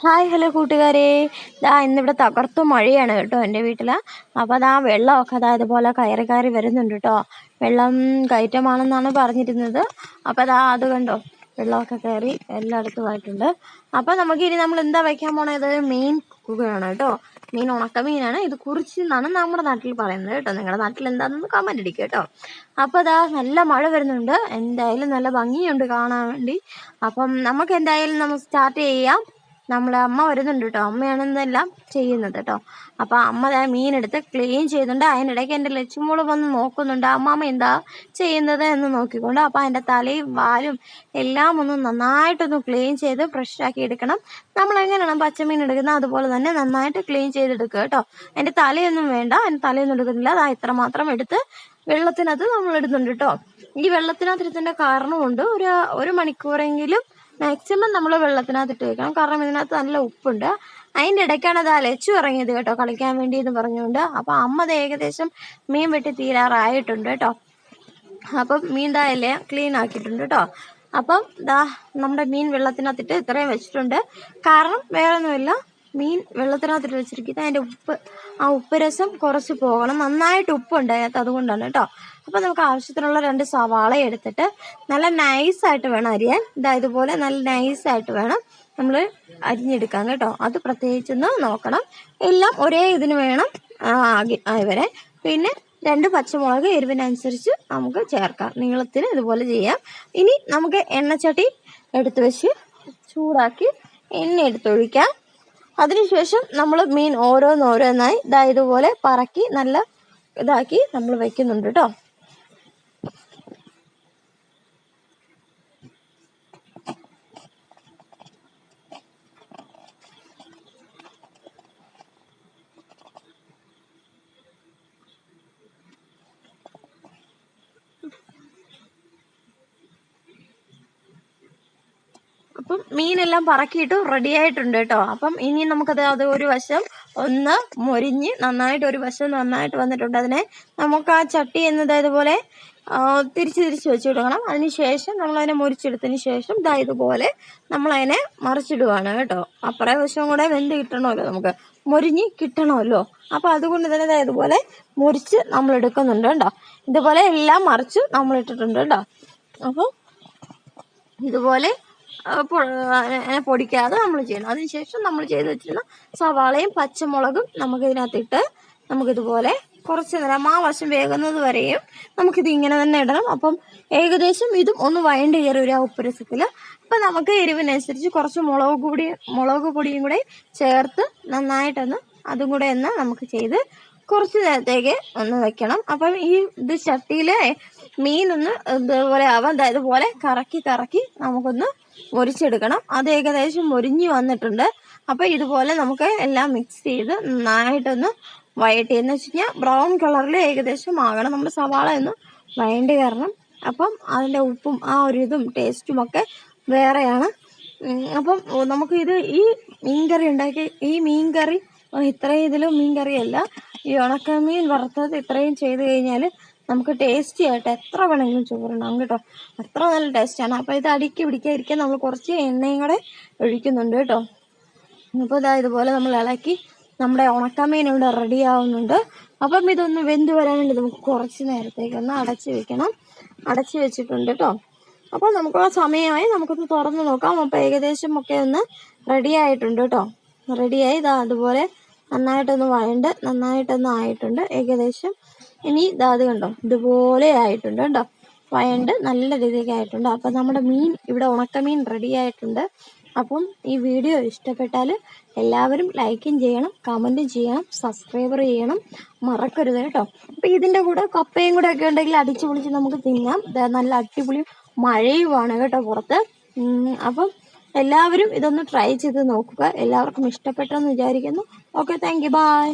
Hi hello കൂട്ടുകാരെ, ഇന്നിവിടെ തകർത്തു മഴയാണ് കേട്ടോ എൻ്റെ വീട്ടിൽ. അപ്പോൾ വെള്ളമൊക്കെ ഇതുപോലെ കയറി കയറി വരുന്നുണ്ട് കേട്ടോ. വെള്ളം കയറ്റമാണെന്നാണ് പറഞ്ഞിരുന്നത്. അപ്പോൾ അത് കണ്ടോ, വെള്ളമൊക്കെ കയറി എല്ലായിടത്തുമായിട്ടുണ്ട്. അപ്പോൾ നമുക്കിനി നമ്മൾ എന്താ വയ്ക്കാൻ പോണത്? മീൻ കുക്കുകയാണ് കേട്ടോ. മീൻ ഉണക്കമീനാണ്. ഇത് കുറിച്ച് എന്നാണ് നമ്മുടെ നാട്ടിൽ പറയുന്നത് കേട്ടോ. നിങ്ങളുടെ നാട്ടിൽ എന്താണെന്ന് കമൻ്റ് അടിക്കുക കേട്ടോ. അപ്പോൾ നല്ല മഴ വരുന്നുണ്ട്. എന്തായാലും നല്ല ഭംഗിയുണ്ട് കാണാൻ വേണ്ടി. അപ്പം നമുക്ക് എന്തായാലും സ്റ്റാർട്ട് ചെയ്യാം. നമ്മളെ അമ്മ വരുന്നുണ്ട് കേട്ടോ. അമ്മയാണ് ഇതെല്ലാം ചെയ്യുന്നത് കേട്ടോ. അപ്പം അമ്മ മീനെടുത്ത് ക്ലീൻ ചെയ്യുന്നുണ്ട്. അതിനിടയ്ക്ക് എൻ്റെ ലച്ചുമോള് വന്ന് നോക്കുന്നുണ്ട്, അമ്മാമ്മ എന്താ ചെയ്യുന്നത് എന്ന് നോക്കിക്കൊണ്ട്. അപ്പം അതിൻ്റെ തലയും വാലും എല്ലാം ഒന്ന് നന്നായിട്ടൊന്ന് ക്ലീൻ ചെയ്ത് ഫ്രഷാക്കി എടുക്കണം. നമ്മൾ എങ്ങനെയാണ് പച്ചമീൻ എടുക്കുന്നത് അതുപോലെ തന്നെ നന്നായിട്ട് ക്ലീൻ ചെയ്തെടുക്കുക കേട്ടോ. അതിൻ്റെ തലയൊന്നും വേണ്ട, അതിൻ്റെ തലയൊന്നും എടുക്കുന്നില്ല. ഇത്ര മാത്രം എടുത്ത് വെള്ളത്തിനകത്ത് നമ്മൾ ഇടുന്നുണ്ട് കേട്ടോ. ഈ വെള്ളത്തിനകത്ത് ഇരുത്തേണ്ട കാരണമുണ്ട്. ഒരു മണിക്കൂറെങ്കിലും മാക്സിമം നമ്മൾ വെള്ളത്തിനകത്തിട്ട് വെക്കണം. കാരണം ഇതിനകത്ത് നല്ല ഉപ്പുണ്ട്. അതിൻ്റെ ഇടയ്ക്കാണ് ലച്ചു ഇറങ്ങിയത് കേട്ടോ, കളിക്കാൻ വേണ്ടി എന്ന് പറഞ്ഞുകൊണ്ട്. അപ്പം അമ്മ ഏകദേശം മീൻ വെട്ടി തീരാറായിട്ടുണ്ട് കേട്ടോ. അപ്പം മീൻ എല്ലാം ക്ലീൻ ആക്കിയിട്ടുണ്ട് കേട്ടോ. അപ്പം നമ്മുടെ മീൻ വെള്ളത്തിനകത്തിട്ട് ഇത്രയും വെച്ചിട്ടുണ്ട്. കാരണം വേറെ ഒന്നുമില്ല, മീൻ വെള്ളത്തിനകത്തിട്ട് വെച്ചിരിക്കുന്നത് അതിൻ്റെ ഉപ്പ് രസം കുറച്ച് പോകണം. നന്നായിട്ട് ഉപ്പുണ്ട് അതിനകത്ത്, അതുകൊണ്ടാണ് കേട്ടോ. അപ്പോൾ നമുക്ക് ആവശ്യത്തിനുള്ള 2 സവാള എടുത്തിട്ട് നല്ല നൈസായിട്ട് വേണം അരിയാൻ. ഇതുപോലെ നല്ല നൈസായിട്ട് വേണം നമ്മൾ അരിഞ്ഞെടുക്കാൻ കേട്ടോ. അത് പ്രത്യേകിച്ചൊന്ന് നോക്കണം. എല്ലാം ഒരേ ഇതിന് വേണം വരെ. പിന്നെ 2 പച്ചമുളക് എരിവിനനുസരിച്ച് നമുക്ക് ചേർക്കാം. നീളത്തിന് ഇതുപോലെ ചെയ്യാം. ഇനി നമുക്ക് എണ്ണച്ചട്ടി എടുത്ത് വെച്ച് ചൂടാക്കി എണ്ണ എടുത്തൊഴിക്കാം. അതിനുശേഷം നമ്മൾ മീൻ ഓരോന്നായി ഇതുപോലെ പറക്കി നല്ല ഇതാക്കി നമ്മൾ വെക്കുന്നുണ്ട് കേട്ടോ. അപ്പം മീനെല്ലാം പറക്കിയിട്ട് റെഡി ആയിട്ടുണ്ട് കേട്ടോ. അപ്പം ഇനി നമുക്കത് ഒരു വശം ഒന്ന് മൊരിഞ്ഞ് നന്നായിട്ട് ഒരു വശം നന്നായിട്ട് വന്നിട്ടുണ്ട്. അതിനെ നമുക്ക് ആ ചട്ടി ഇതുപോലെ തിരിച്ച് വെച്ച് കൊടുക്കണം. അതിന് ശേഷം നമ്മളതിനെ മുറിച്ചെടുത്തതിന് ശേഷം ഇതുപോലെ നമ്മളതിനെ മറിച്ചിടുകയാണ് കേട്ടോ. അപ്പുറേ വശം കൂടെ വെന്ത് കിട്ടണമല്ലോ, നമുക്ക് മൊരിഞ്ഞ് കിട്ടണമല്ലോ. അപ്പോൾ അതുകൊണ്ട് തന്നെ ഇതുപോലെ മുറിച്ച് നമ്മൾ എടുക്കുന്നുണ്ട് കേട്ടോ. ഇതുപോലെ എല്ലാം മറിച്ച് നമ്മൾ ഇട്ടിട്ടുണ്ട് കേട്ടോ. അപ്പോൾ ഇതുപോലെ പൊടിക്കാതെ നമ്മൾ ചെയ്യണം. അതിനുശേഷം നമ്മൾ ചെയ്ത് വെച്ചിരുന്ന സവാളയും പച്ചമുളകും നമുക്കിതിനകത്തിട്ട് നമുക്കിതുപോലെ കുറച്ച് നേരം ആ വശം വേകുന്നത് വരെയും നമുക്കിത് ഇങ്ങനെ തന്നെ ഇടണം. അപ്പം ഏകദേശം ഇതും ഒന്ന് വഴണ്ട് കയറി ഒരു ഉപ്പ് രസത്തിൽ. അപ്പം നമുക്ക് എരിവിനനുസരിച്ച് കുറച്ച് മുളക് പൊടിയും കൂടെ ചേർത്ത് നന്നായിട്ടൊന്ന് അതും കൂടെ നമുക്ക് ചെയ്ത് കുറച്ച് നേരത്തേക്ക് ഒന്ന് വെക്കണം. അപ്പം ഇത് ചട്ടിയിലെ മീനൊന്ന് ഇതുപോലെ ഇതുപോലെ കറക്കി നമുക്കൊന്ന് മുറിച്ചെടുക്കണം. അത് ഏകദേശം മുരിഞ്ഞ് വന്നിട്ടുണ്ട്. അപ്പം ഇതുപോലെ നമുക്ക് എല്ലാം മിക്സ് ചെയ്ത് നന്നായിട്ടൊന്ന് വഴറ്റി, എന്ന് വെച്ച് കഴിഞ്ഞാൽ ബ്രൗൺ കളറിൽ ഏകദേശം ആകണം. നമ്മുടെ സവാള ഒന്ന് വഴണ്ടി കയറണം. അപ്പം അതിൻ്റെ ഉപ്പും ആ ഒരു ഇതും ടേസ്റ്റും ഒക്കെ വേറെയാണ്. അപ്പം നമുക്കിത് ഈ മീൻകറി ഉണ്ടാക്കി ഈ മീൻകറി ഇത്രയും ഇതിലും മീൻകറിയല്ല, ഈ ഉണക്കമീൻ വറുത്തത് ഇത്രയും ചെയ്ത് കഴിഞ്ഞാൽ നമുക്ക് ടേസ്റ്റി ആയിട്ട് എത്ര വേണമെങ്കിലും ചോറുണ്ടാകും കേട്ടോ. അത്ര നല്ല ടേസ്റ്റാണ്. അപ്പോൾ ഇത് അടുക്കി പിടിക്കാതിരിക്കാൻ നമ്മൾ കുറച്ച് എണ്ണയും കൂടെ ഒഴിക്കുന്നുണ്ട് കേട്ടോ. അപ്പോൾ ഇതുപോലെ നമ്മൾ ഇളക്കി നമ്മുടെ ഉണക്കമീൻ ഇവിടെ റെഡി ആവുന്നുണ്ട്. അപ്പം ഇതൊന്ന് വെന്ത് വരാൻ വേണ്ടി നമുക്ക് കുറച്ച് നേരത്തേക്കൊന്ന് അടച്ച് വെച്ചിട്ടുണ്ട് കേട്ടോ. അപ്പോൾ നമുക്ക് ആ സമയമായി നമുക്കൊന്ന് തുറന്ന് നോക്കാം. അപ്പോൾ ഏകദേശം ഒക്കെ ഒന്ന് റെഡി ആയിട്ടുണ്ട് കേട്ടോ. റെഡിയായി അതുപോലെ നന്നായിട്ടൊന്ന് ആയിട്ടുണ്ട് ഏകദേശം. ഇനി അത് കണ്ടോ, ഇതുപോലെ ആയിട്ടുണ്ട് കേട്ടോ. വഴണ്ട് നല്ല രീതിക്ക് ആയിട്ടുണ്ട്. അപ്പം നമ്മുടെ മീൻ ഇവിടെ ഉണക്കമീൻ റെഡി ആയിട്ടുണ്ട്. അപ്പം ഈ വീഡിയോ ഇഷ്ടപ്പെട്ടാൽ എല്ലാവരും ലൈക്കും ചെയ്യണം, കമൻറ്റും ചെയ്യണം, സബ്സ്ക്രൈബർ ചെയ്യണം, മറക്കരുത് കേട്ടോ. അപ്പം ഇതിൻ്റെ കൂടെ കപ്പയും കൂടെ ഒക്കെ ഉണ്ടെങ്കിൽ അടിച്ചു പൊളിച്ച് നമുക്ക് തിന്നാം. നല്ല അടിപൊളി മഴയുമാണ് കേട്ടോ പുറത്ത്. അപ്പം എല്ലാവരും ഇതൊന്ന് ട്രൈ ചെയ്ത് നോക്കുക. എല്ലാവർക്കും ഇഷ്ടപ്പെട്ടെന്ന് വിചാരിക്കുന്നു. Okay, thank you, by.